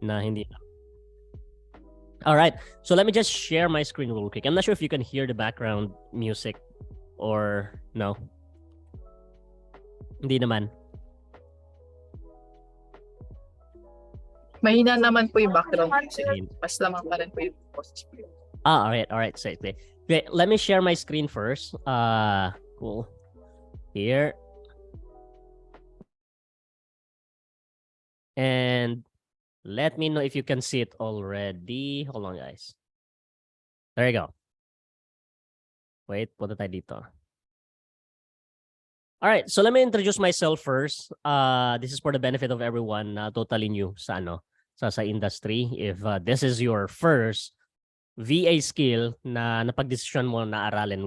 na hindi. All right. So let me just share my screen real quick. I'm not sure if you can hear the background music or no. Hindi naman. Mahina naman po yung background music. Mas lamang pa rin po yung boses po. All right. So, okay, let me share my screen first. Cool. Here. And let me know if you can see it already. Hold on, guys. There you go. Wait, punta tayo dito. All right, so let me introduce myself first. This is for the benefit of everyone na totally new sa sa industry. If this is your first VA skill na napagdesisyon mo na aralin,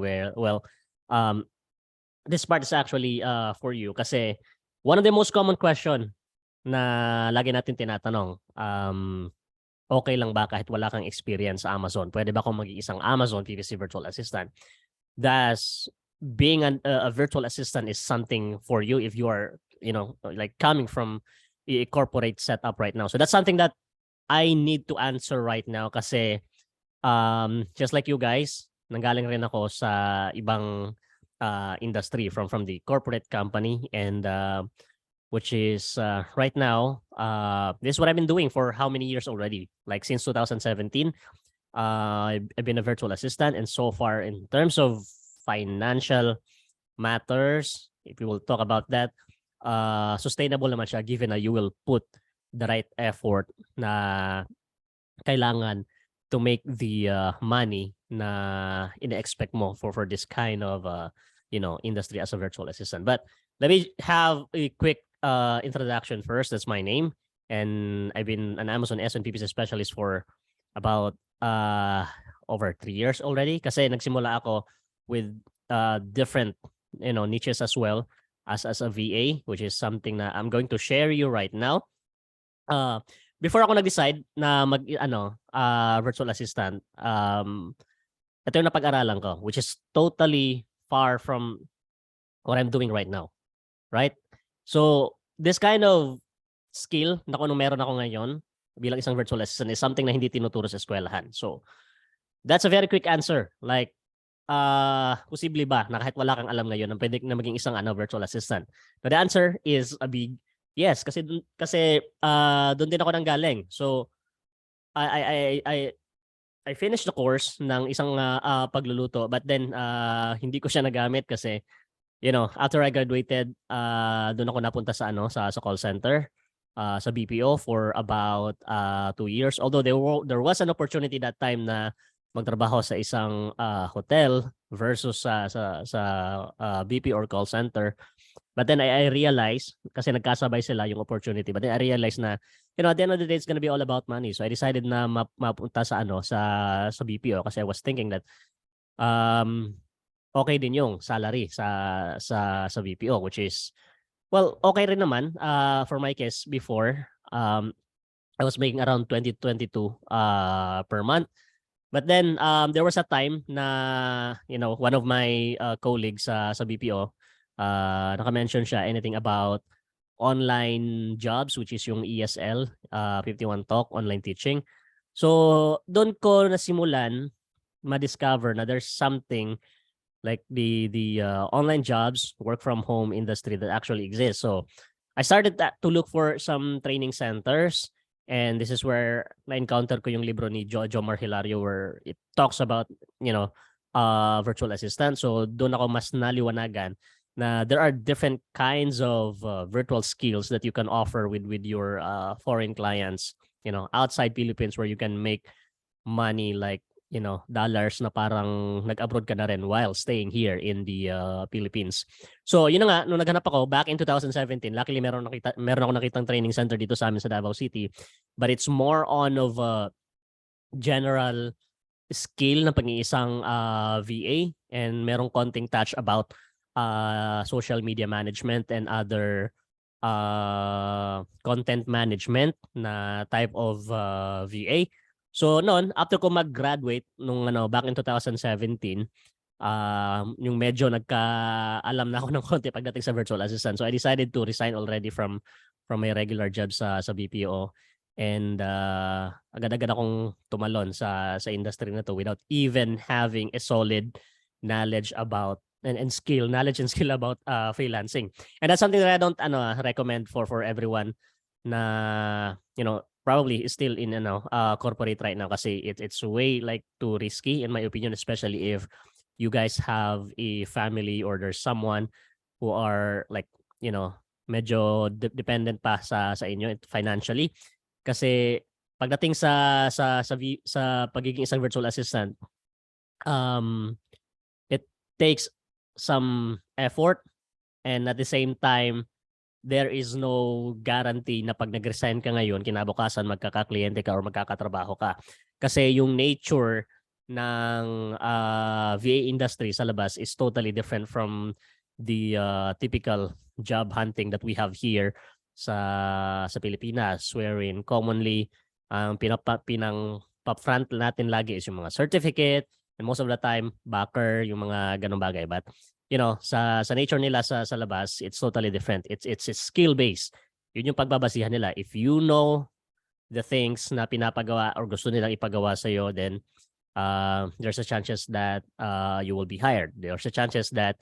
this part is actually for you kasi one of the most common question na lagi natin tinatanong, okay lang ba kahit wala kang experience sa Amazon? Pwede ba akong maging isang Amazon PPC virtual assistant? Thus, being a virtual assistant is something for you if you are, like coming from a corporate setup right now. So that's something that I need to answer right now kasi just like you guys, nanggaling rin ako sa ibang industry from the corporate company, and which is right now, this is what I've been doing for how many years already? Like since 2017, I've been a virtual assistant, and so far in terms of financial matters, if we will talk about that, sustainable naman siya given na you will put the right effort na kailangan to make the money na ina-expect mo for this kind of industry as a virtual assistant. But let me have a quick introduction first. That's my name, and I've been an Amazon PPC specialist for about over 3 years already kasi nagsimula ako with different niches as well as a VA, which is something na I'm going to share you right now. Before ako nag-decide na virtual assistant, ito yung napag-aralan ko, which is totally far from what I'm doing right now, right? So this kind of skill na kung meron ako ngayon bilang isang virtual assistant is something na hindi tinuturo sa eskwelahan. So that's a very quick answer. Like, posible ba na kahit wala kang alam ngayon na pwede na maging isang virtual assistant? But the answer is a big yes, kasi doon din ako nanggaling. So I finished the course ng isang pagluluto, but then hindi ko siya nagamit kasi after I graduated, doon ako napunta sa sa call center, sa BPO for about 2 years. Although there was an opportunity that time na magtrabaho sa isang hotel versus sa BP or call center. But then I realized, kasi nagkasabay sila yung opportunity, but then I realized na, at the end of the day, it's gonna be all about money. So I decided na mapunta sa sa BPO kasi I was thinking that okay din yung salary sa BPO, which is, well, okay rin naman. For my case before, I was making around 22 per month. But then there was a time na one of my colleagues sa BPO, naka-mention siya anything about online jobs, which is yung ESL, 51 Talk, online teaching. So doon ko nasimulan ma-discover na there's something like the online jobs, work from home industry that actually exists. So I started to look for some training centers. And this is where na-encounter ko yung libro ni Jomar Hilario where it talks about, virtual assistant. So doon ako mas naliwanagan na there are different kinds of virtual skills that you can offer with your foreign clients, outside Philippines, where you can make money like, dollars na parang nag-abroad ka na rin while staying here in the Philippines. So yun na nga, nung naghanap ako back in 2017, luckily meron ako nakitang training center dito sa amin sa Davao City, but it's more on of a general skill ng pag-iisang VA, and merong konting touch about social media management and other content management na type of VA. So noon, after ko mag-graduate nung back in 2017, yung medyo nagka-alam na ako ng konti pagdating sa virtual assistant. So I decided to resign already from my regular job sa BPO. And agad-agad akong tumalon sa industry na to without even having a solid knowledge about and skill, knowledge and skill about freelancing. And that's something that I don't recommend for everyone na probably is still in corporate right now kasi it's way like too risky in my opinion, especially if you guys have a family or there's someone who are like medyo dependent pa sa inyo financially. Kasi pagdating sa pagiging isang virtual assistant, it takes some effort, and at the same time there is no guarantee na pag nag-resign ka ngayon, kinabukasan magkakakliyente ka or magkakatrabaho ka. Kasi yung nature ng VA industry sa labas is totally different from the typical job hunting that we have here sa Pilipinas, wherein commonly pinang front natin lagi is yung mga certificate, and most of the time backer, yung mga ganong bagay. But sa nature nila sa labas, it's totally different. It's skill based. Yun yung pagbabasihan nila. If you know the things na pinapagawa or gusto nilang ipagawa sa iyo, then there's a chances that you will be hired. There's a chances that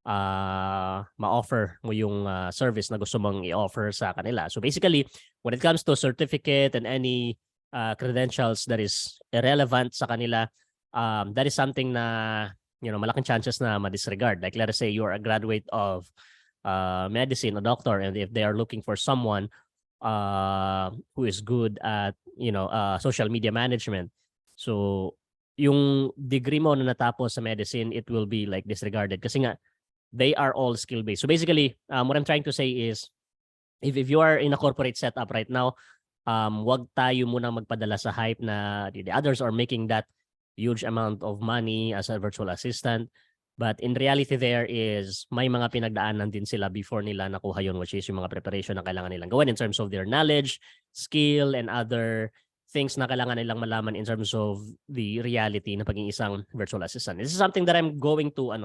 ma-offer mo yung service na gusto mong i-offer sa kanila. So basically, when it comes to certificate and any credentials that is irrelevant sa kanila, that is something na malaking chances na ma-disregard. Like let's say you're a graduate of medicine, a doctor, and if they are looking for someone who is good at social media management, so yung degree mo na natapos sa medicine, it will be like disregarded kasi nga they are all skill based. So basically, what I'm trying to say is if you are in a corporate setup right now, wag tayo muna magpadala sa hype na the others are making that huge amount of money as a virtual assistant. But in reality, there is may mga pinagdaanan din sila before nila nakuha yun, which is yung mga preparation na kailangan nilang gawin in terms of their knowledge, skill, and other things na kailangan nilang malaman in terms of the reality na pagiging isang virtual assistant. This is something that I'm going to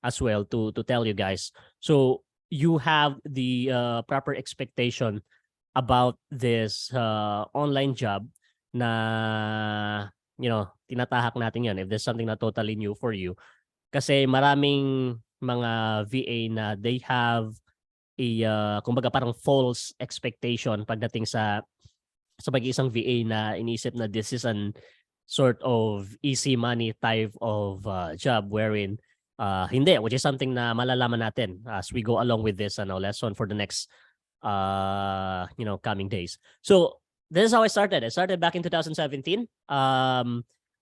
as well to tell you guys. So you have the proper expectation about this online job na tinatahak natin yan if there's something na totally new for you. Kasi maraming mga VA na they have a kumbaga parang false expectation pagdating sa pag-iisang VA na inisip na this is an sort of easy money type of job, wherein hindi, which is something na malalaman natin as we go along with this lesson for the next coming days. So this is how I started. I started back in 2017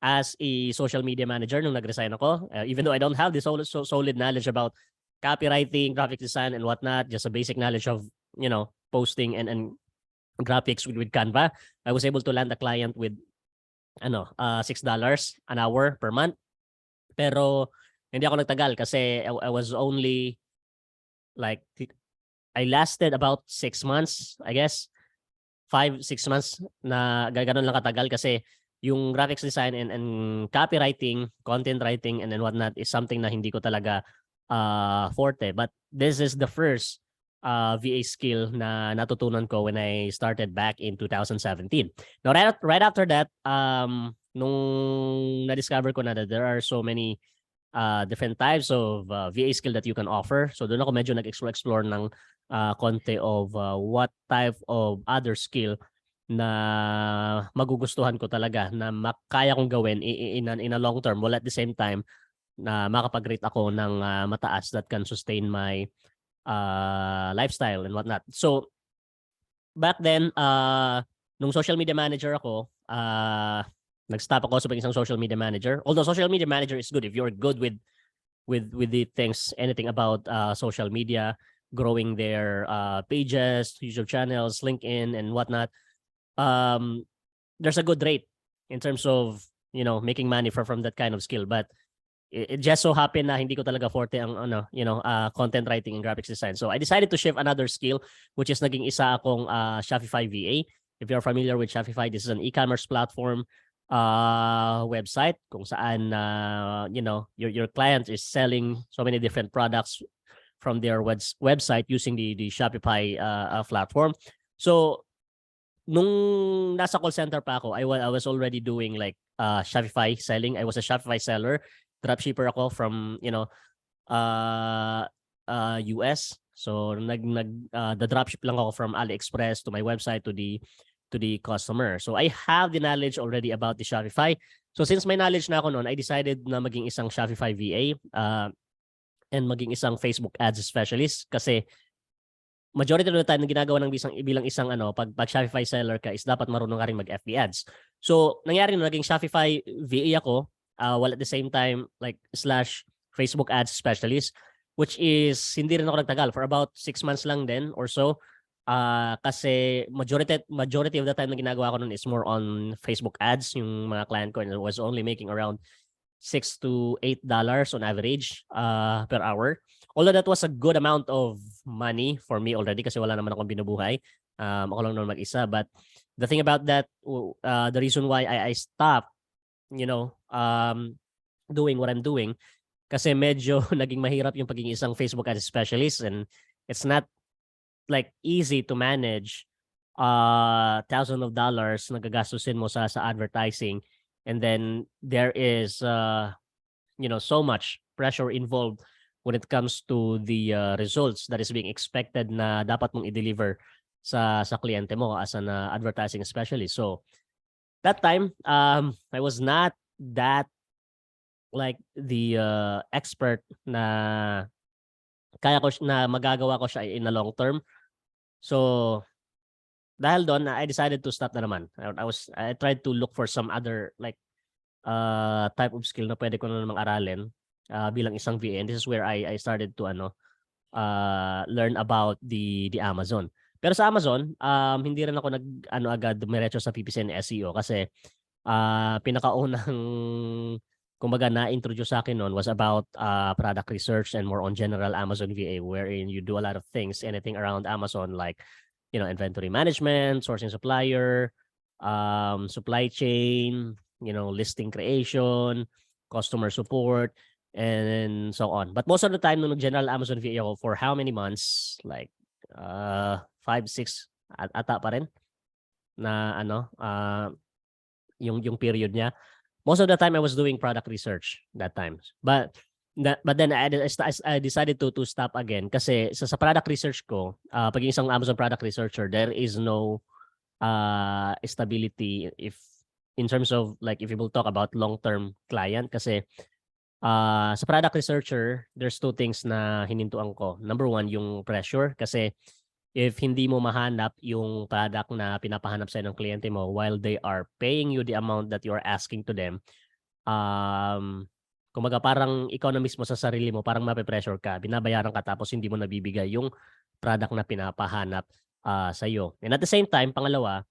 as a social media manager nung nag-resign ako. Even though I don't have this solid knowledge about copywriting, graphic design, and whatnot, just a basic knowledge of posting and graphics with Canva, I was able to land a client with $6 an hour per month. Pero hindi ako nagtagal kasi I was only like I lasted about 6 months, I guess. 5-6 months na gano'n lang katagal kasi yung graphics design and copywriting, content writing, and then whatnot is something na hindi ko talaga forte. But this is the first VA skill na natutunan ko when I started back in 2017. Now, right after that, nung na-discover ko na that there are so many different types of VA skill that you can offer. So doon ako medyo nag-explore ng konti of what type of other skill na magugustuhan ko talaga na makaya kong gawin in a long term, while at the same time na makapag-rate ako ng mataas that can sustain my lifestyle and whatnot. So back then, nung social media manager ako, nag-stop ako sa pagiging isang social media manager. Although social media manager is good if you're good with the things, anything about social media, growing their pages, YouTube channels, LinkedIn, and whatnot. There's a good rate in terms of making money from that kind of skill, but it just so happened na hindi ko talaga forte ang content writing and graphics design. So I decided to shift another skill, which is naging isa akong Shopify VA. If you're familiar with Shopify, this is an e-commerce platform website kung saan your client is selling so many different products from their website using the Shopify platform. So nung nasa call center pa ako, I was already doing like Shopify selling. I was a Shopify seller. Dropshipper ako from, US. So the dropship lang ako from AliExpress to my website to the customer. So I have the knowledge already about the Shopify. So since may knowledge na ako noon, I decided na maging isang Shopify VA and maging isang Facebook ads specialist kasi majority of the time na ginagawa ng bilang isang pag Shopify seller ka is dapat marunong ka rin mag FB ads. So nangyari na naging Shopify VA ako while at the same time like / Facebook ads specialist, which is hindi rin ako nagtagal for about 6 months lang din or so. Kasi majority of the time na ginagawa ko nun is more on Facebook ads. Yung mga client ko was only making around $6 to $8 on average per hour. Although that was a good amount of money for me already kasi wala naman akong binubuhay. Ako lang naman mag-isa. But the thing about that, the reason why I stopped, doing what I'm doing, kasi medyo naging mahirap yung pagiging isang Facebook ads specialist, and it's not like easy to manage thousands of dollars na gagastusin mo sa advertising, and then there is so much pressure involved when it comes to the results that is being expected na dapat mong i-deliver sa kliyente mo as an advertising specialist. So that time I was not that like the expert na kaya ko na magagawa ko siya in a long term. So dahil doon, I decided to stop na naman. I tried to look for some other like type of skill na pwede ko na namang aralin bilang isang VA. And this is where I started to learn about the Amazon. Pero sa Amazon, hindi rin ako agad dumiretso sa PPC and SEO kasi pinakaunang kumbaga na-introduce sa akin noon was about product research and more on general Amazon VA, wherein you do a lot of things, anything around Amazon like inventory management, sourcing supplier, supply chain, listing creation, customer support, and so on. But most of the time, nung general Amazon VA ako for how many months? Like 5, 6 ata pa rin na yung period niya. Most of the time I was doing product research that time. But then I decided to stop again kasi sa product research ko, pag isang Amazon product researcher, there is no stability in terms of like if you will talk about long-term client kasi sa product researcher, there's 2 things na hinintuan ko. Number 1, yung pressure kasi if hindi mo mahanap yung product na pinapahanap sa ng kliyente mo while they are paying you the amount that you are asking to them, kumbaga parang ikaw na mismo sa sarili mo, parang mape-pressure ka, binabayaran ka tapos hindi mo nabibigay yung product na pinapahanap sa iyo. And at the same time, pangalawa,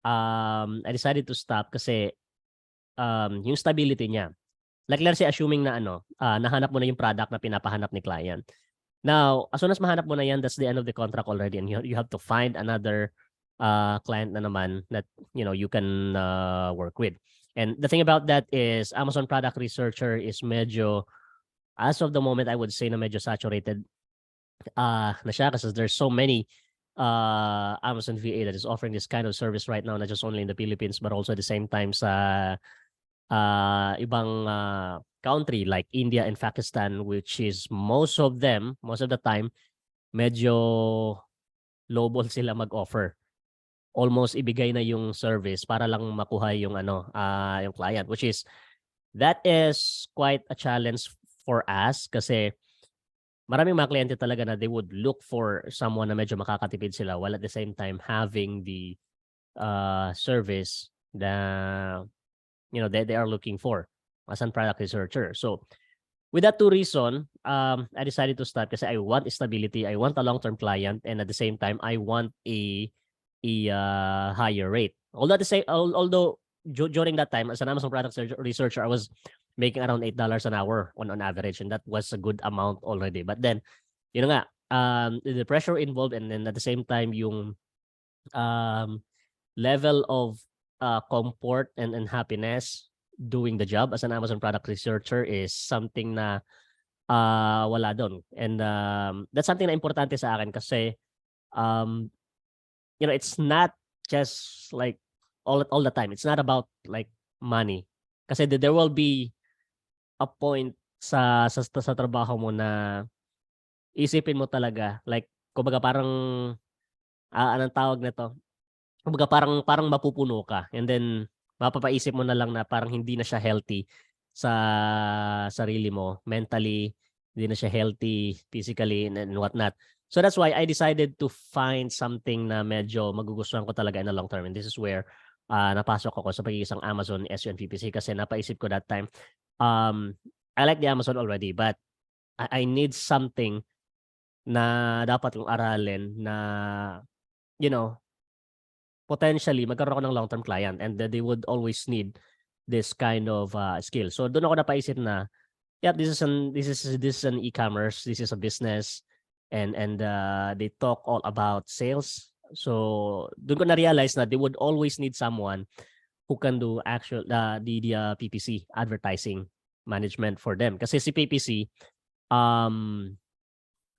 I decided to stop kasi yung stability niya. Like let's say assuming na nahanap mo na yung product na pinapahanap ni client. Now, as soon as mahanap mo na yan, that's the end of the contract already, and you have to find another client na naman that you can work with. And the thing about that is Amazon product researcher is medyo, as of the moment, I would say na medyo saturated na siya kasi there's so many Amazon VA that is offering this kind of service right now, not just only in the Philippines but also at the same time sa ibang country like India and Pakistan, which is most of the time medyo lowball sila mag-offer. Almost ibigay na yung service para lang makuha yung yung client, which is that is quite a challenge for us kasi maraming mga kliyente talaga na they would look for someone na medyo makakatipid sila while at the same time having the service that they are looking for as a product researcher. So with that 2 reason, I decided to start kasi I want stability, I want a long-term client, and at the same time I want a higher rate. Although during that time as an Amazon product researcher, I was making around $8 an hour on average, and that was a good amount already. But then, the pressure involved, and then at the same time yung level of comfort and happiness doing the job as an Amazon product researcher is something na wala doon. And that's something na importante sa akin kasi it's not just like all the time. It's not about like money. Kasi there will be a point sa trabaho mo na isipin mo talaga like kumbaga parang anong tawag nito? Kumbaga parang mapupuno ka and then mapapaisip mo na lang na parang hindi na siya healthy sa sarili mo, mentally, hindi na siya healthy physically and whatnot. So that's why I decided to find something na medyo magugustuhan ko talaga in the long term. And this is where napasok ako sa pag-iisang Amazon SEO and PPC kasi napaisip ko that time, I like the Amazon already but I need something na dapat kong aralin na, you know, potentially magkaroon ako ng long-term client and that they would always need this kind of skill. So doon ako napaisip na, yeah, this is an e-commerce, this is a business and they talk all about sales. So doon ko na-realize na they would always need someone who can do actual the PPC advertising management for them. Kasi si PPC,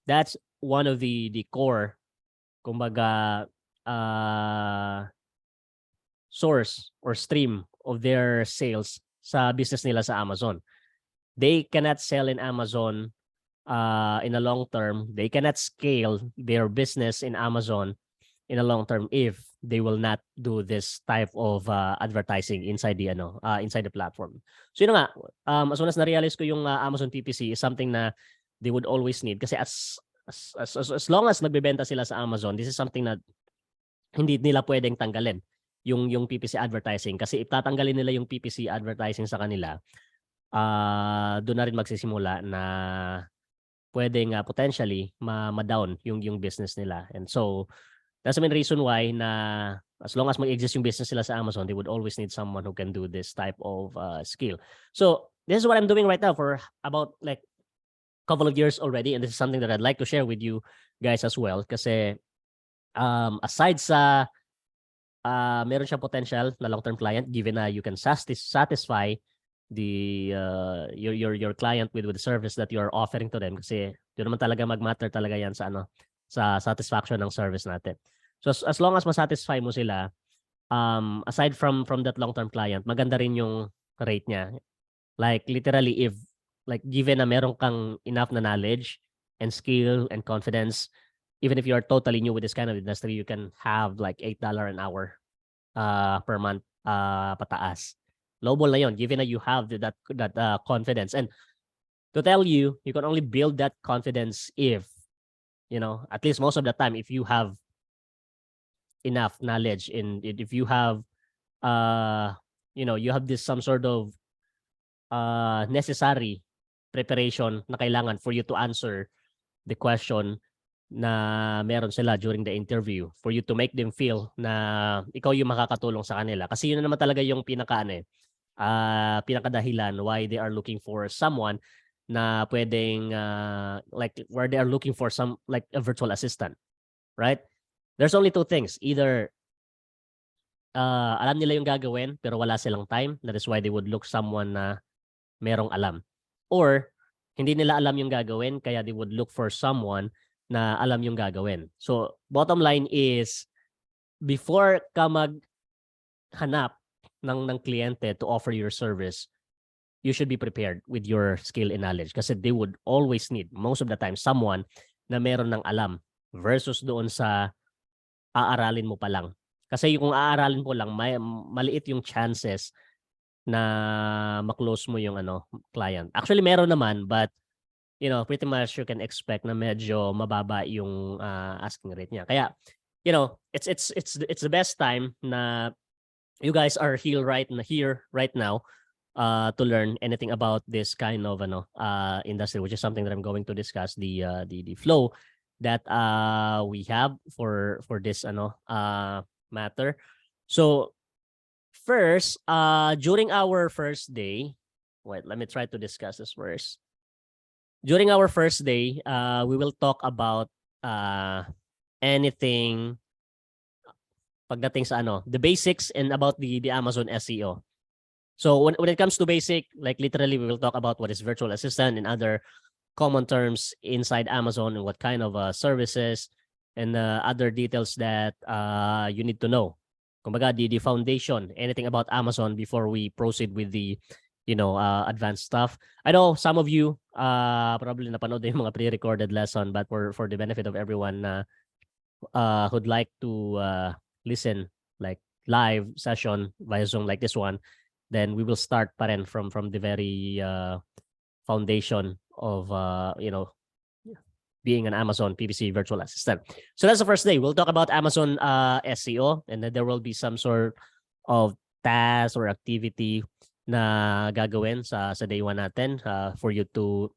that's one of the core, kumbaga, source or stream of their sales sa business nila sa Amazon. They cannot sell in Amazon in a long term. They cannot scale their business in Amazon in a long term if they will not do this type of advertising inside the platform. So yun nga, as soon as na-realize ko yung Amazon PPC is something na they would always need kasi as long as nagbebenta sila sa Amazon, this is something na hindi nila pwedeng tanggalin yung PPC advertising kasi itatanggalin nila yung PPC advertising sa kanila, doon na rin magsisimula na pwedeng potentially ma-down yung business nila. And so that's the main reason why na as long as mag-exist yung business nila sa Amazon, they would always need someone who can do this type of skill. So this is what I'm doing right now for about like couple of years already, and this is something that I'd like to share with you guys as well kasi aside sa meron siyang potential na long-term client given na you can satisfy the your client with the service that you are offering to them kasi yun naman talaga mag-matter talaga yan sa satisfaction ng service natin. So as long as ma-satisfy mo sila, aside from that long-term client, maganda rin yung rate niya. Like literally if like given na meron kang enough na knowledge and skill and confidence, even if you are totally new with this kind of industry, you can have like $8 an hour per month pataas. Lowball na yon given na you have that confidence. And to tell you, you can only build that confidence if, you know, at least most of the time, if you have enough knowledge and if you have you know, you have this some sort of necessary preparation na kailangan for you to answer the question na meron sila during the interview, for you to make them feel na ikaw yung makakatulong sa kanila. Kasi yun na naman talaga yung pinakadahilan why they are looking for someone na pwedeng like where they are looking for some like a virtual assistant, right? There's only two things. Either alam nila yung gagawin pero wala silang time. That is why they would look someone na merong alam. Or hindi nila alam yung gagawin kaya they would look for someone na alam yung gagawin. So bottom line is before ka maghanap ng kliyente to offer your service, you should be prepared with your skill and knowledge kasi they would always need most of the time someone na meron ng alam versus doon sa aaralin mo pa lang. Kasi kung aaralin mo lang, maliit yung chances na ma-close mo yung client. Actually meron naman but you know, pretty much you can expect na medyo mababa yung asking rate niya. Kaya, you know, it's the best time na you guys are here right now to learn anything about this kind of industry, which is something that I'm going to discuss the flow that we have for this matter. So first, during our first day, wait, let me try to discuss this first. During our first day, we will talk about anything pagdating sa the basics and about the Amazon SEO. So when it comes to basic, like literally we will talk about what is virtual assistant and other common terms inside Amazon and what kind of services and other details that you need to know kumbaga the foundation, anything about Amazon before we proceed with the advanced stuff. I know some of you probably napanood yung mga pre-recorded lesson, but for the benefit of everyone na who'd like to listen like live session via Zoom like this one, then we will start pa rin from the very foundation of being an Amazon PPC virtual assistant. So that's the first day. We'll talk about Amazon SEO, and then there will be some sort of task or activity na gagawin sa day one natin for you to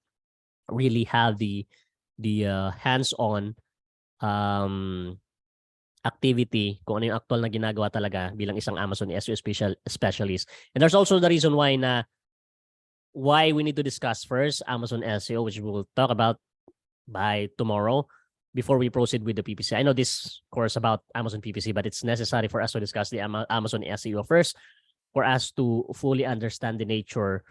really have the hands-on activity kung ano yung actual na ginagawa talaga bilang isang Amazon SEO specialist. And there's also the reason why we need to discuss first Amazon SEO, which we will talk about by tomorrow before we proceed with the PPC. I know this course about Amazon PPC, but it's necessary for us to discuss the Amazon SEO first for us to fully understand the nature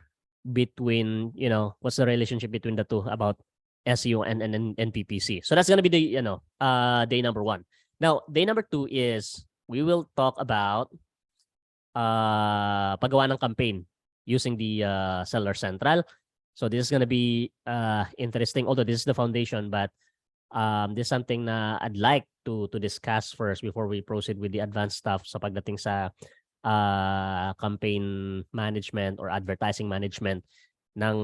between, what's the relationship between the two about SEO and PPC. So that's going to be the, day number 1. Now, day number 2 is we will talk about paggawa ng campaign using the Seller Central. So this is going to be interesting, although this is the foundation, but this is something na I'd like to discuss first before we proceed with the advanced stuff sa pagdating sa campaign management or advertising management ng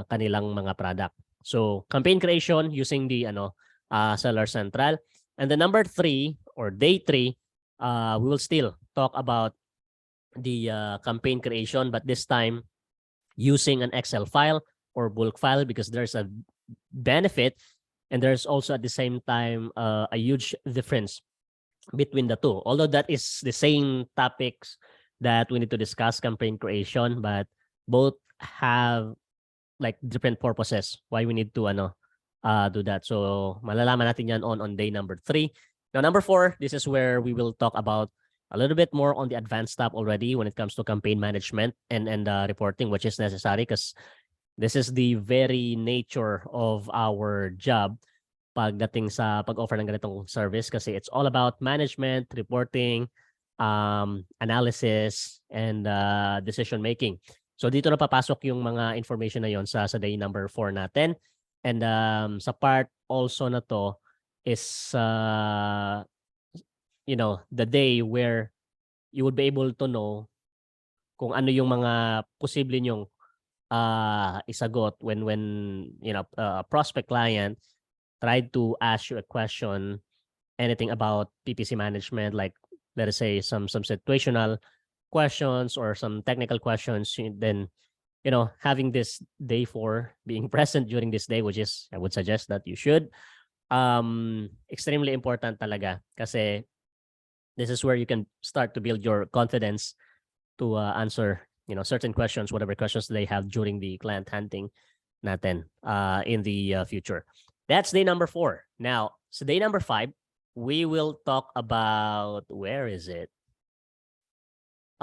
kanilang mga product. So campaign creation using the Seller Central. And the number 3 or day 3, we will still talk about the campaign creation, but this time using an Excel file or bulk file, because there's a benefit and there's also at the same time a huge difference between the two. Although that is the same topics that we need to discuss, campaign creation, but both have like different purposes why we need to do that. So malalaman natin yan on day number 3. Now number 4, this is where we will talk about a little bit more on the advanced stuff already when it comes to campaign management and reporting, which is necessary because this is the very nature of our job pagdating sa pag-offer ng ganitong service, kasi it's all about management, reporting, analysis, and decision making. So dito na papasok yung mga information na yon sa day number 4 natin. And sa part also na to is the day where you would be able to know kung ano yung mga posible nyong isagot when a prospect client tried to ask you a question, anything about PPC management, like let us say some situational questions or some technical questions, then having this day 4 being present during this day, which is I would suggest that you should, extremely important talaga, kasi this is where you can start to build your confidence to answer, certain questions, whatever questions they have during the client hunting natin in the future. That's day number 4. Now, so day number 5, we will talk about, where is it?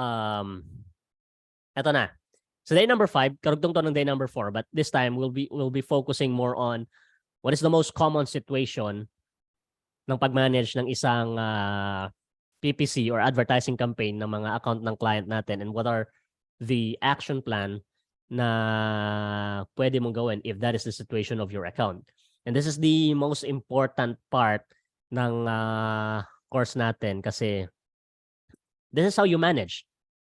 Eto na. So day number 5, karugtong to ng day number 4, but this time we'll be focusing more on what is the most common situation ng pag-manage ng isang PPC or advertising campaign ng mga account ng client natin, and what are the action plan na pwede mong gawin if that is the situation of your account. And this is the most important part ng course natin, kasi this is how you manage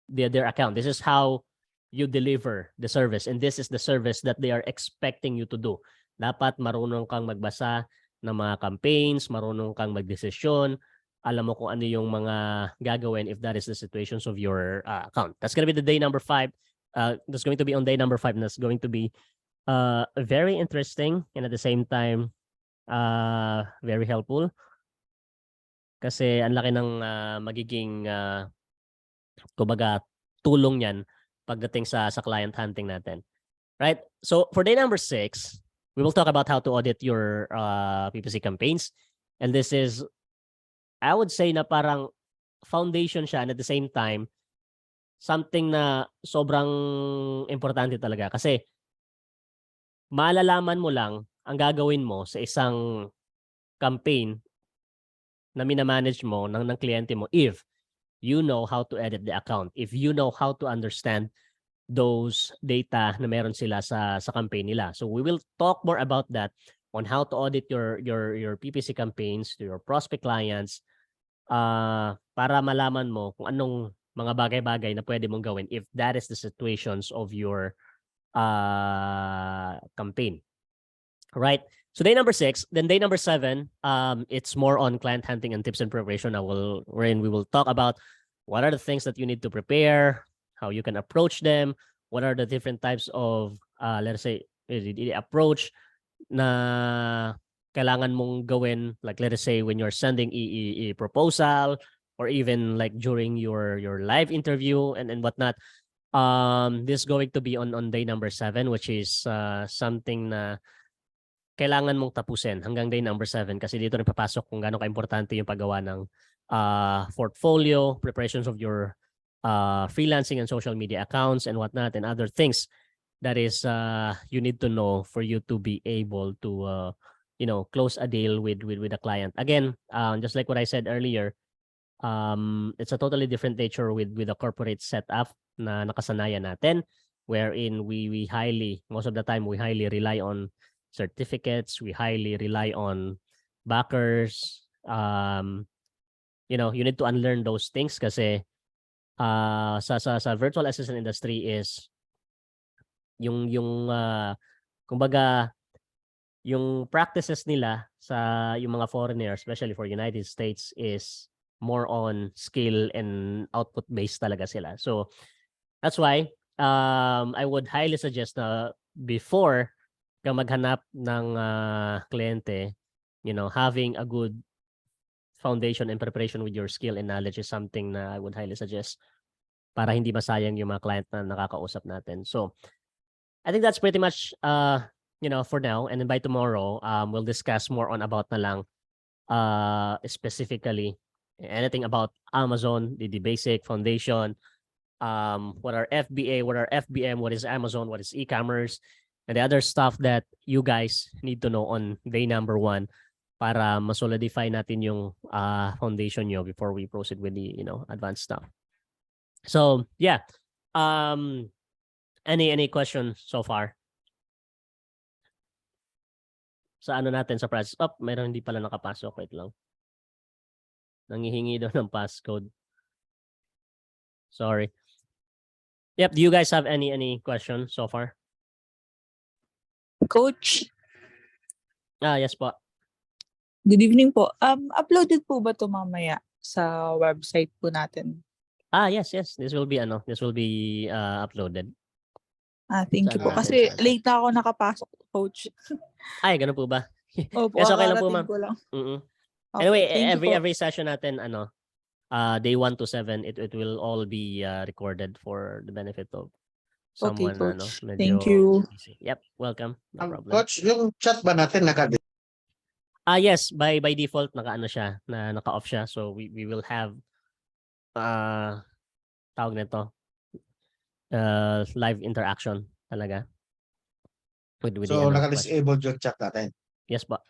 their account. This is how you deliver the service, and this is the service that they are expecting you to do. Dapat marunong kang magbasa ng mga campaigns, marunong kang magdesisyon, alam mo kung ano yung mga gagawin if that is the situations of your account. That's going to be the day number 5. That's going to be on day number 5. And that's going to be very interesting, and at the same time very helpful, kasi ang laki ng magiging kumbaga tulong yan pagdating sa client hunting natin. Right? So for day number 6, we will talk about how to audit your PPC campaigns. And this is, I would say, na parang foundation siya, and at the same time something na sobrang importante talaga, kasi malalaman mo lang ang gagawin mo sa isang campaign na minamanage mo ng kliyente mo if you know how to edit the account, if you know how to understand those data na meron sila sa campaign nila. So we will talk more about that on how to audit your PPC campaigns to your prospect clients para malaman mo kung anong mga bagay-bagay na pwede mong gawin if that is the situations of your campaign. Right. So day number 6, then day number 7, it's more on client hunting and tips and preparation. Wherein we will talk about what are the things that you need to prepare, how you can approach them, what are the different types of, let's say, approach na kailangan mong gawin, like let us say when you're sending a proposal or even like during your live interview and whatnot. This is going to be on day number 7, which is something na kailangan mong tapusin hanggang day number 7 kasi dito rin papasok kung gaano ka-importante yung paggawa ng portfolio, preparations of your freelancing and social media accounts and whatnot and other things that is you need to know for you to be able to close a deal with a client. Again, just like what I said earlier, it's a totally different nature with a corporate setup na nakasanayan natin, wherein we highly, most of the time we highly rely on certificates, we highly rely on backers. You need to unlearn those things kasi sa virtual assistant industry is yung kumbaga yung practices nila sa yung mga foreigners, especially for United States, is more on skill and output based talaga sila. So that's why I would highly suggest na before ka maghanap ng kliyente, having a good foundation and preparation with your skill and knowledge is something na I would highly suggest para hindi masayang yung mga client na nakakausap natin. So I think that's pretty much for now, and then by tomorrow we'll discuss more on about na lang specifically anything about Amazon, the basic foundation, what are FBA, what are FBM, what is Amazon, what is e-commerce, and the other stuff that you guys need to know on day number 1 para masolidify natin yung foundation nyo before we proceed with the advanced stuff. So yeah, any questions so far? Sa ano natin sa process? Mayroon hindi pala nakapasok. Wait lang. Nangihingi daw ng passcode. Sorry. Yep, do you guys have any questions so far? Coach, Yes po. good evening po. Uploaded po ba to mamaya sa website po natin? Yes. This will be uploaded. Thank you po. Kasi late na ako nakapasok, coach. Ay, ganun po ba? Opo, Yes, okay lang po, ma'am. ko lang. Okay, Anyway, thank you po. every session natin day 1 to 7 it will all be recorded for the benefit of Okay, someone coach. medyo Thank you. busy. Yep, welcome. No problem. Coach, yung chat ba natin Yes, by default naka-off siya. So we will have tawag nito live interaction talaga with So naka-disabled yung chat natin? Yes ba?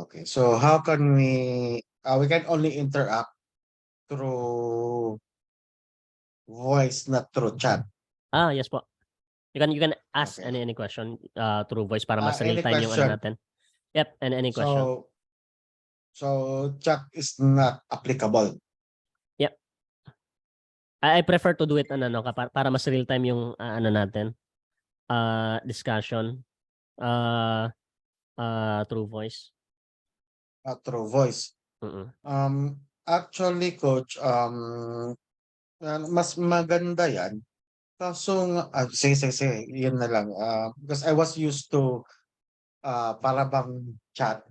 Okay. So how can we can only interact through voice, not through chat? Yes po. You can ask Okay. any question through voice para mas real Any time yung question? natin. Yep, and any question. So chat is not applicable. I prefer to do it para mas real time yung natin discussion through voice. Through voice. Actually, coach, mas maganda yan. Kaso sige, yun na lang. Because I was used to para bang chat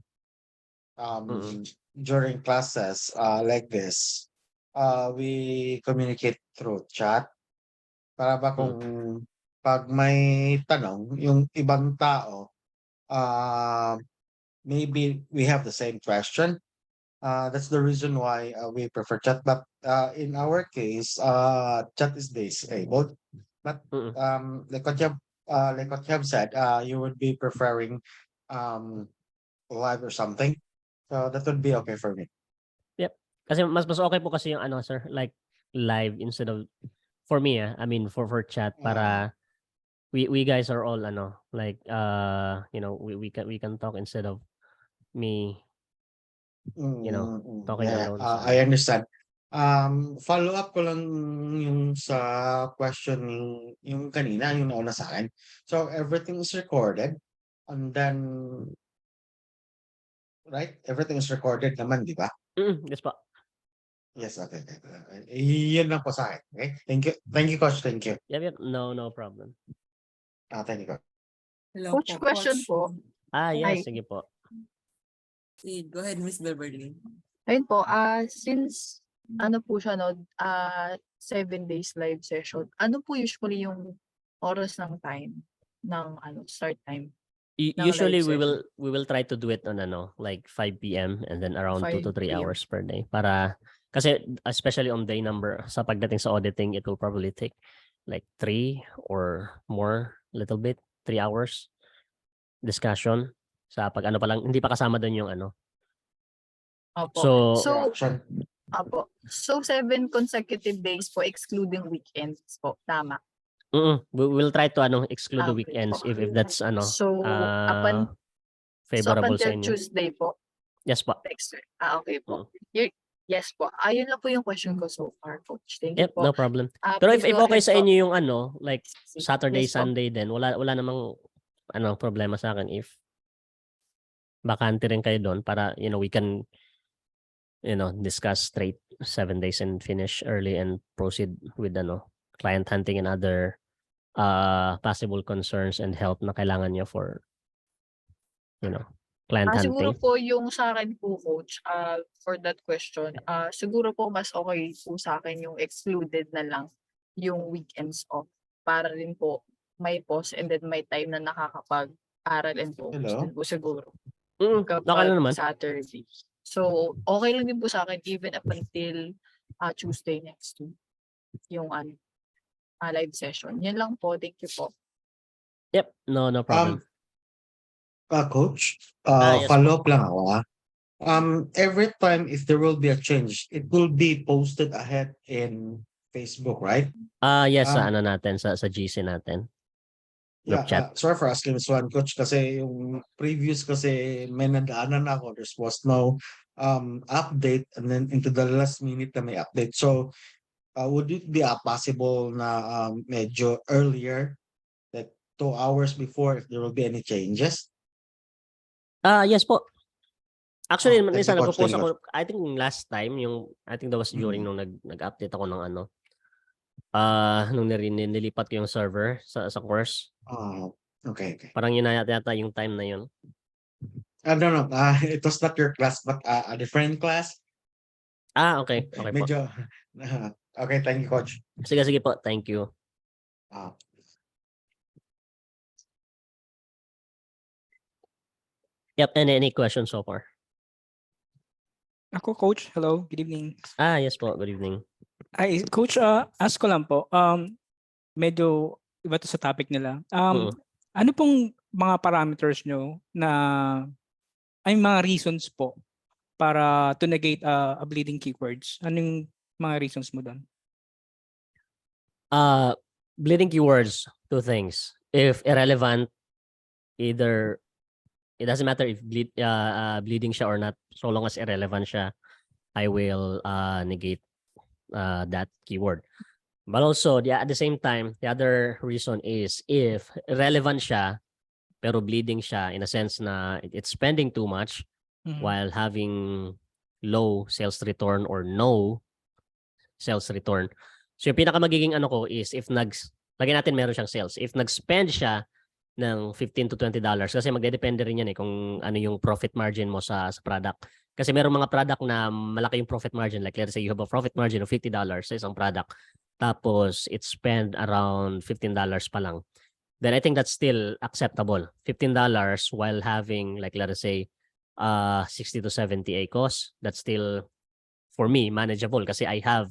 during classes like this. We communicate through chat. Para ba kung pag may tanong, yung ibang tao, maybe we have the same question. That's the reason why we prefer chat. But in our case, chat is disabled. But like what you have said, you would be preferring live or something. So that would be okay for me. Yep. Kasi mas okay po kasi yung ano, sir, like live instead of for me, I mean for chat para we guys are all ano, like you know, we can talk instead of me, you know, talking Yeah, alone I sa understand. Follow up ko lang yung sa question yung kanina, yung nauna sa akin. So everything is recorded and then, right? Everything is recorded naman, di ba? yes po. Yes, okay. Yun lang po sa akin. Okay? Thank you. Thank you, Coach. Thank you. Yep, no problem. Thank you, Coach. Hello Coach, question po. Yes, Ay. sige po. Go ahead, Miss Beverly. Ayun po, since ano po siya, no, 7 days live session, ano po usually yung oras ng time ng start time? ng Usually live we will try to do it on ano, like 5 p.m. and then around 2 to 5 3 p.m. hours per day para kasi especially on day number sa pagdating sa auditing, it will probably take like 3 or more, little bit 3 hours discussion sa pag ano pa lang, hindi pa kasama doon yung ano. Opo. So Reaction. Opo. So 7 consecutive days po excluding weekends po. Tama. we will try to ano exclude the Okay weekends po. if that's ano So, up favorable sa until inyo. Tuesday po. Yes po. Next week. Okay po. Yes po. Ayun lang po yung question ko so far, Coach. Thank you Yep, po. no problem. Pero if Please go okay ahead sa po. inyo yung ano, like Saturday, Yes po. Sunday din, wala namang ano problema sa akin if bakante rin kayo doon para you know we can discuss straight 7 days and finish early and proceed with ano client hunting and other possible concerns and help na kailangan nyo for client Siguro hunting. po yung sa akin po, Coach, for that question, siguro po mas okay po sa akin yung excluded na lang yung weekends off para rin po may pause and then may time na nakakapag-aral and focus Hello? din po siguro Okay na kapag naman. Saturday. So, okay lang din po sa akin even up until Tuesday next week yung live session. Yan lang po. Thank you po. Yep, no problem. Coach, Yes follow up lang ako. Every time if there will be a change, it will be posted ahead in Facebook, right? Yes, sa ano natin sa GC natin. Group chat. Sorry for asking this one, Coach, kasi yung previous kasi may nadaanan ako. There was no update and then into the last minute na may update. So, would it be possible na medyo earlier, like 2 hours before if there will be any changes? Yes po. Actually, Thank minsan you, Coach. nagpo-post Thank you, ako, I think last time, I think that was during nung nag-update ako ng ano, nung nilipat ko yung server sa course. Okay. Parang yun na yata yung time na yun. No. It was not your class, but a different class. Okay. Okay po. Medyo, okay, thank you, Coach. Sige po. Thank you. Yep, and any questions so far? Ako, Coach. Hello, good evening. Yes po. Good evening. Ay, Coach, ask ko lang po. Medyo iba to sa topic nila. Ano pong mga parameters nyo na ay mga reasons po para to negate a bleeding keywords? Anong mga reasons mo doon? Bleeding keywords, 2 things. If irrelevant, either it doesn't matter if bleeding siya or not, so long as irrelevant siya, I will negate that keyword. But also, at the same time, the other reason is if relevant siya, pero bleeding siya in a sense na it's spending too much while having low sales return or no sales return. So yung pinaka magiging ano ko is if lagyan natin meron siyang sales. If nag-spend siya ng $15 to $20 kasi magdedepende rin yan kung ano yung profit margin mo sa product. Kasi merong mga product na malaki yung profit margin. Like let's say you have a profit margin of $50 sa isang product. Tapos it spend around $15 pa lang. Then I think that's still acceptable. $15 while having like let's say 60 to 70 ACOS. That's still for me manageable kasi I have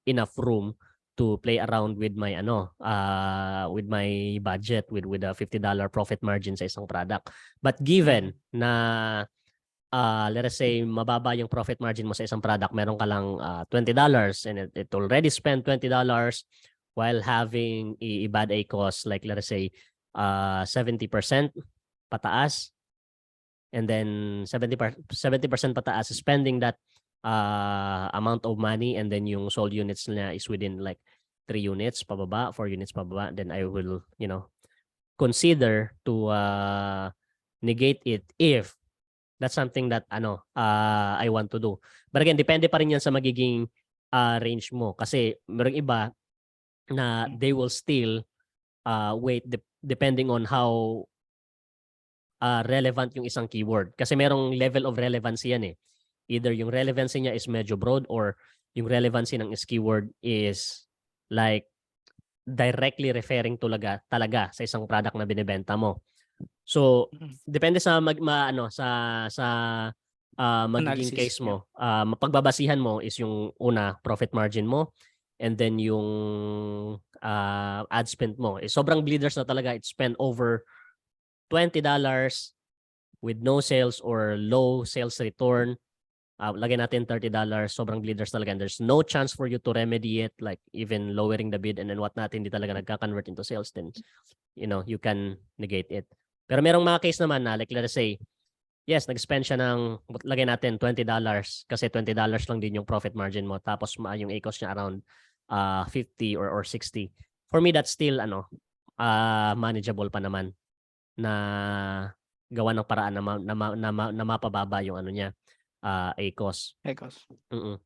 enough room to play around with my with my budget with a $50 profit margin sa isang product. But given na let us say mababa yung profit margin mo sa isang product, meron ka lang $20 and it already spent $20 while having a bad A cost like let us say 70% pataas, and then 70% pataas spending that amount of money, and then yung sold units na is within like 3 units pababa, 4 units pababa, then I will consider to negate it if that's something that I want to do. But again, depende pa rin yan sa magiging range mo, kasi merong iba na they will still wait depending on how relevant yung isang keyword, kasi merong level of relevancy yan eh. Either yung relevancy niya is medyo broad or yung relevancy ng keyword is like directly referring talaga sa isang product na binebenta mo. So depende sa magiging Analysis, case mo. Mapagbabasihan mo is yung una, profit margin mo, and then yung ad spend mo. Sobrang bleeders na talaga, it spend over $20 with no sales or low sales return. Lagyan natin $30, sobrang bleeders talaga. And there's no chance for you to remedy it, like even lowering the bid and then whatnot, hindi talaga nagka-convert into sales, then you can negate it. Pero merong mga case naman na like let's say, yes, nag-spend siya ng, lagyan natin $20 kasi $20 lang din yung profit margin mo, tapos yung ACOS niya around 50 or 60. For me, that's still manageable pa naman na gawa ng paraan na mapababa yung niya, ACOS. Ecos. Mm-mm.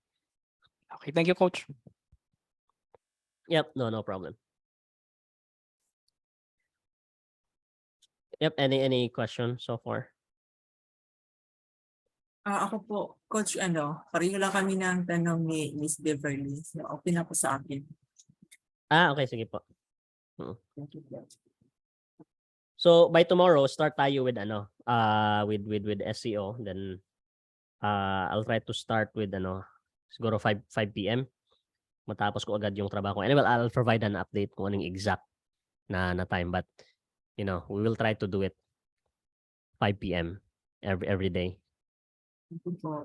Okay, thank you, Coach. Yep, no problem. Yep, any question so far? Ako po, Coach, pareho lang kami ng tanong ni Miss Beverly. So, okay na po sa akin. Okay, sige po. Thank you, Coach. So by tomorrow, start tayo with with SEO. Then I'll try to start with siguro 5 PM. Matapos ko agad yung trabaho ko. Anyway, I'll provide an update kung anong exact na time, but we will try to do it 5 PM every day. Thank you po.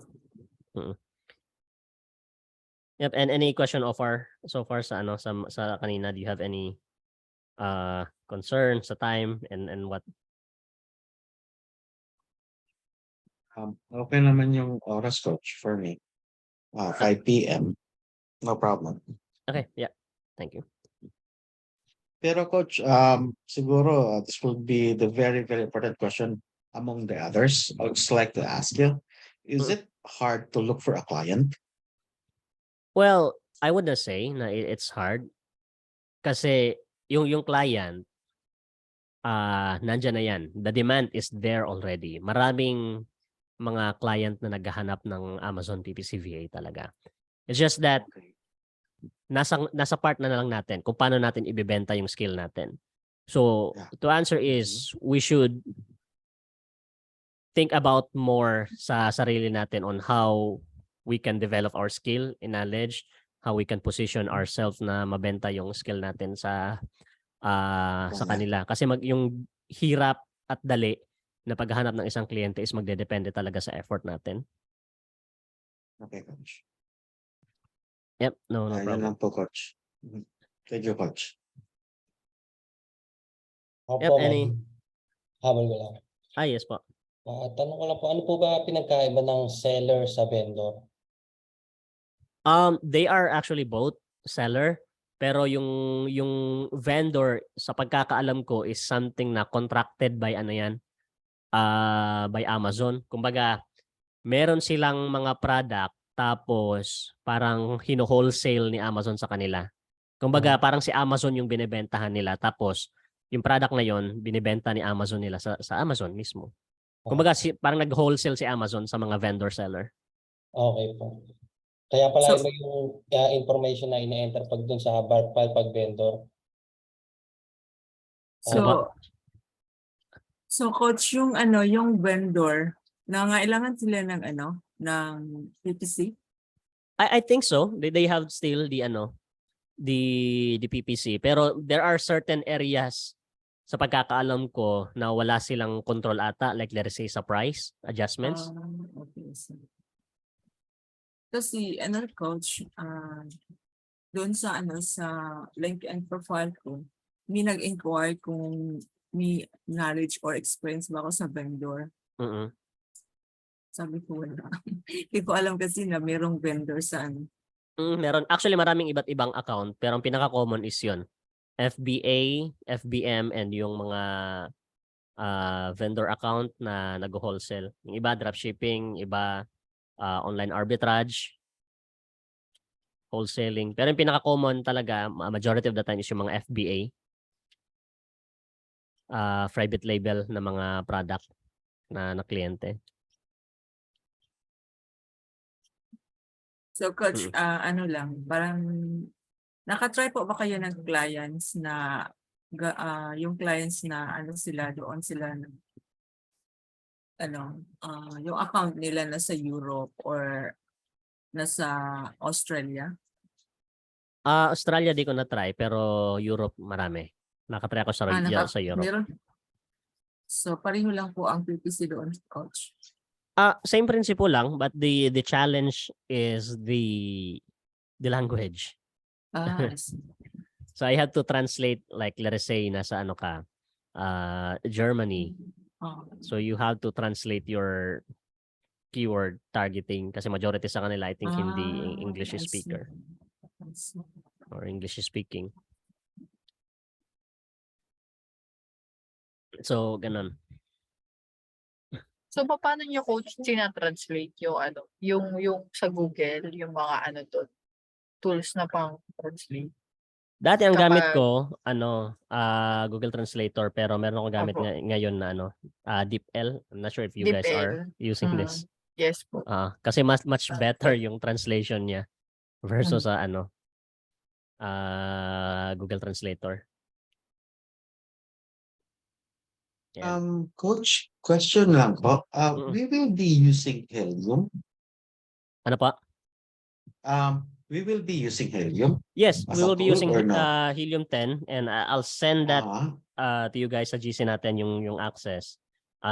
Yep, and any question so far sa sa kanina, do you have any concerns sa time and what? Okay naman yung oras, Coach, for me. 5 PM. No problem. Okay, yeah. Thank you. Pero Coach, siguro this will be the very, very important question among the others. I would just like to ask you, is it hard to look for a client? Well, I would not say na it's hard kasi yung client nandiyan na yan. The demand is there already. Maraming mga client na naghahanap ng Amazon PPC VA talaga. It's just that Okay. nasa part na lang natin kung paano natin ibebenta yung skill natin. So, Yeah. to answer is we should think about more sa sarili natin on how we can develop our skill in knowledge, how we can position ourselves na mabenta yung skill natin sa kanila. Kasi yung hirap at dali na paghahanap ng isang kliyente is magdedepende talaga sa effort natin. Okay, Coach. Yep, no Yun problem. lang po, Coach. Thank you, Coach. Yep, habol ko lang. yes po. Tanong ko lang po, ano po ba pinagkaiba ng seller sa vendor? They are actually both seller, pero yung vendor sa pagkakaalam ko is something na contracted by by Amazon. Kumbaga, meron silang mga product tapos parang hino-wholesale ni Amazon sa kanila. Kumbaga, parang si Amazon yung binebentahan nila tapos yung product na yon binebenta ni Amazon nila sa Amazon mismo. Kumbaga, parang nag-wholesale si Amazon sa mga vendor seller. Okay po. Kaya pala So- iba yung information na ine-enter pag dun sa bar file pag vendor. So Coach, yung vendor, nangailangan sila ng PPC? I think so. They have still the PPC, pero there are certain areas sa pagkakaalam ko na wala silang control ata, like let's say sa price adjustments. Okay. Kasi ano coach, doon sa sa LinkedIn profile ko, may nag-inquire kung may knowledge or experience ba ako sa vendor. Mm-mm. Sabi ko wala. Hindi ko alam kasi na merong vendor sa Meron. Actually, maraming iba't ibang account, pero ang pinaka-common is yun. FBA, FBM, and yung mga vendor account na nag-wholesale. Yung iba, dropshipping, iba, online arbitrage, wholesaling. Pero yung pinaka-common talaga, majority of the time is yung mga FBA, private label na mga product na kliyente. So coach, ano lang, parang nakatry po ba kayo ng clients na yung clients na sila doon sila yung account nila nasa Europe or nasa Australia? Australia di ko na-try, pero Europe marami. Nakatry ako sa Europe. Meron. So pareho lang po ang PPC doon, coach. Same principle lang, but the challenge is the language. I see. So I had to translate, like let's say nasa Germany. So you have to translate your keyword targeting kasi majority sa kanila I think hindi English I see. speaker or English speaking. So ganun. So paano niyo coach tina-translate yung yung sa Google, yung mga tools na pang translate? Dati ang gamit Kapag- ko Google Translator, pero meron akong gamit Opo. ngayon na DeepL. I'm not sure if you guys are DeepL. using this. Yes po. Kasi much better yung translation niya versus sa Google Translator. Yan. Coach, question lang po. We will be using Helium. Ano pa? We will be using Helium. Yes, As we a will be tool using or no? Helium 10 and I'll send that Ah, to you guys sa GC natin yung access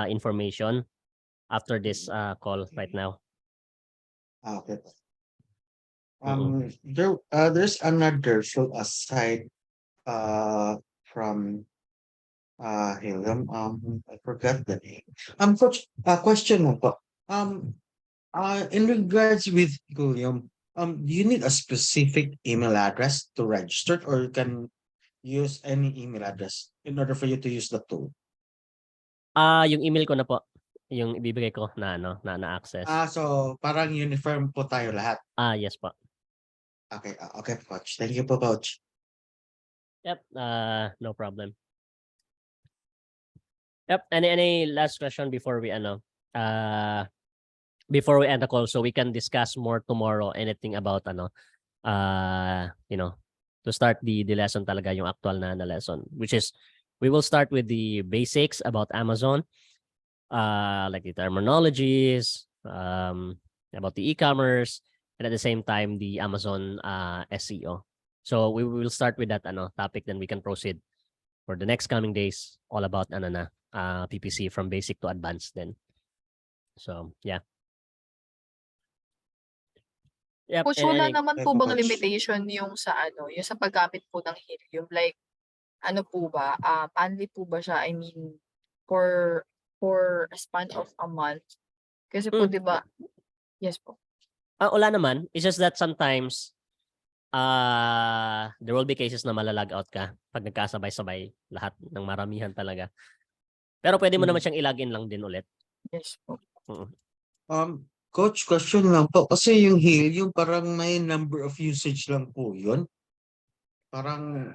information after this call right now. okay. Mm-mm. There's another tool aside from Helium. I forgot the name. Coach, question mo po. In regards with Helium, do you need a specific email address to register, or you can use any email address in order for you to use the tool? Yung email ko na po, yung ibibigay ko na access. So parang uniform po tayo lahat. Yes po. Okay, okay, Coach. Thank you po, Coach. Yep, no problem. Yep, any last question before we end the call, so we can discuss more tomorrow anything about to start the lesson talaga, yung actual na lesson, which is we will start with the basics about Amazon, like the terminologies, about the e-commerce, and at the same time the Amazon SEO. So we will start with that topic, then we can proceed for the next coming days all about PPC from basic to advanced then. So yeah. Yep, Coach, wala naman po bang Coach. limitation yung sa paggamit po ng Helium? Like, po ba? Only po ba siya? I mean, for a span of a month? Kasi po, di ba? Yes po. Wala naman. It's just that sometimes there will be cases na malalag out ka pag nagkasabay-sabay lahat ng maramihan talaga. Pero pwede mo naman siyang i-login lang din ulit. Yes po. Coach, question lang po. Kasi yung Helium parang may number of usage lang po yun. Parang,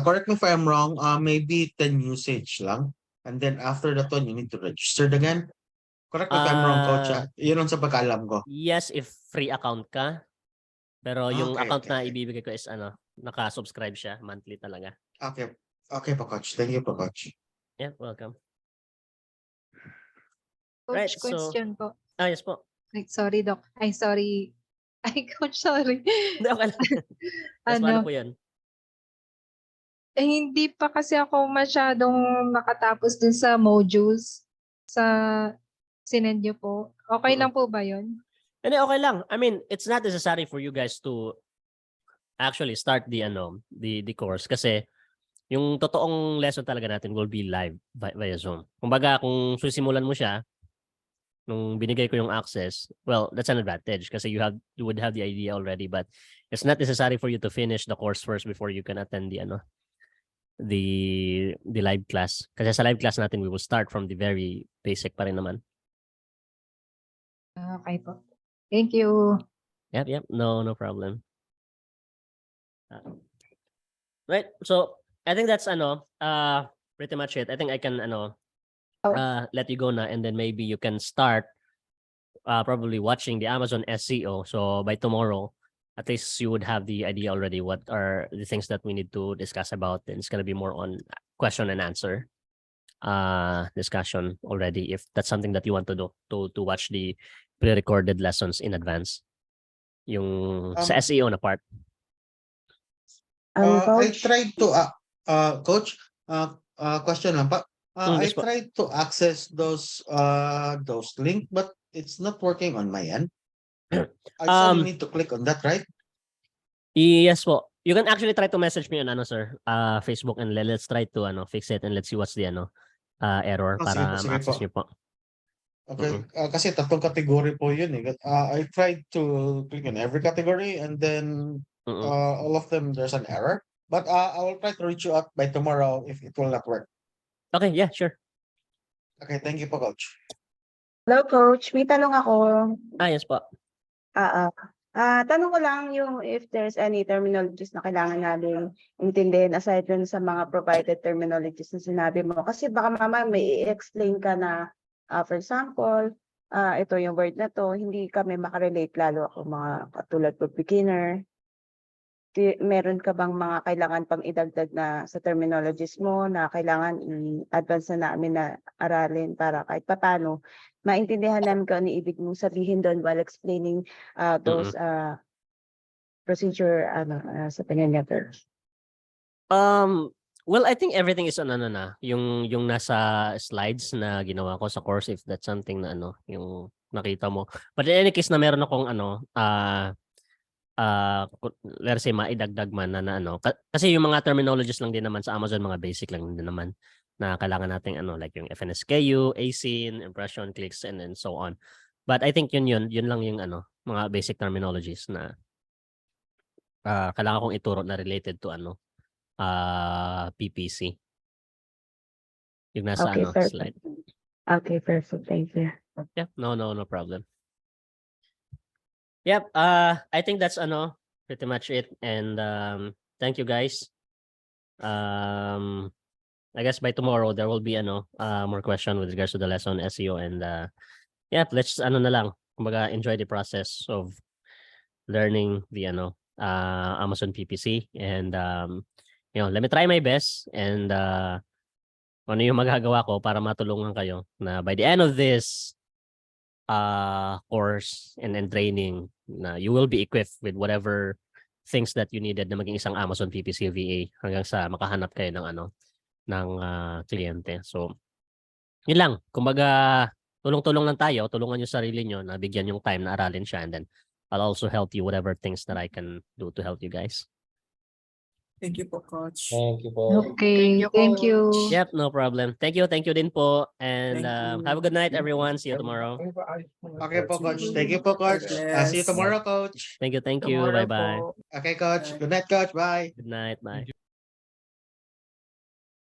correct me if I'm wrong, maybe 10 usage lang. And then after that one, you need to register again. Correct me if I'm wrong, Coach. Yun ang sa pagkaalam ko. Yes, if free account ka. Pero yung Okay, account na okay. ibibigay ko is naka-subscribe siya monthly talaga. Okay. Okay po, Coach. Thank you po, Coach. Yeah, welcome. Coach, Right, so- question po. Yes po. Ay, sorry, Doc. Ay, sorry. Ay, Coach, sorry. Hindi, okay lang. Yes, paano po yan? hindi pa kasi ako masyadong nakatapos dun sa modules sa sinend niyo po. Okay lang po ba yun? Hindi, okay lang. I mean, it's not necessary for you guys to actually start the course kasi yung totoong lesson talaga natin will be live via Zoom. Kumbaga, kung susimulan mo siya, nung binigay ko yung access, well, that's an advantage kasi you would have the idea already, but it's not necessary for you to finish the course first before you can attend the live class. Kasi sa live class natin, we will start from the very basic pa rin naman. Okay po. Thank you. Yep. No problem. Right. So, I think that's pretty much it. I think I can let you go na, and then maybe you can start probably watching the Amazon SEO. So by tomorrow, at least you would have the idea already what are the things that we need to discuss about. And it's gonna be more on question and answer discussion already, if that's something that you want to do, to watch the pre-recorded lessons in advance. Yung sa SEO na part. I tried to coach, question lang pa. I Yes po. tried to access those link, but it's not working on my end. I only need to click on that, right? Yes po. You can actually try to message me on sir, Facebook, and let's try to fix it, and let's see what's the error Oh, sige para po, sige ma-access po. niyo po. Okay, kasi tatlong category po yun eh. I tried to click on every category and then all of them there's an error. But I will try to reach you out by tomorrow if it will not work. Okay, yeah, sure. Okay, thank you po, coach. Hello, Coach. May tanong ako. Yes po. Tanong ko lang yung if there's any terminologies na kailangan namin intindihin aside dun sa mga provided terminologies na sinabi mo. Kasi baka mama may i-explain ka na, for example, ito yung word na to, hindi kami makarelate lalo ako mga katulad ko beginner. Meron ka bang mga kailangan pang idagdag na sa terminologies mo na kailangan i-advance na namin na aralin para kahit papaano maintindihan namin kung ano ibig mong sabihin doon while explaining those procedure sa tingin niya first. Well, I think everything is on yung nasa slides na ginawa ko sa course, if that's something na yung nakita mo. But in any case na meron akong let's say maidagdag man na kasi yung mga terminologies lang din naman sa Amazon, mga basic lang din naman na kailangan nating like yung FNSKU, ASIN, impression, clicks, and then so on. But I think yun lang yung mga basic terminologies na kailangan kong ituro na related to PPC. Yung nasa Okay, perfect. slide. Okay, perfect. Thank you. Yeah, no problem. Yep, I think that's pretty much it, and thank you guys. I guess by tomorrow there will be more question with regards to the lesson SEO, and yeah, let's na lang, kumbaga enjoy the process of learning the Amazon PPC, and let me try my best, and ano yung magagawa ko para matulungan kayo na by the end of this course and training na you will be equipped with whatever things that you needed na maging isang Amazon PPC VA hanggang sa makahanap kayo ng kliyente. So, yun lang. Kumbaga, tulong-tulong lang tayo. Tulungan yung sarili nyo na bigyan yung time na aralin siya, and then I'll also help you whatever things that I can do to help you guys. Thank you po, Coach. Thank you po. Okay, thank you. Yep, no problem. Thank you din po. And Thank you. have a good night, everyone. See you tomorrow. Okay po, coach. Thank you po, coach. See you tomorrow, coach. Thank you. Tomorrow Bye-bye. po. Okay, coach. Good night, coach. Bye. Good night. Bye.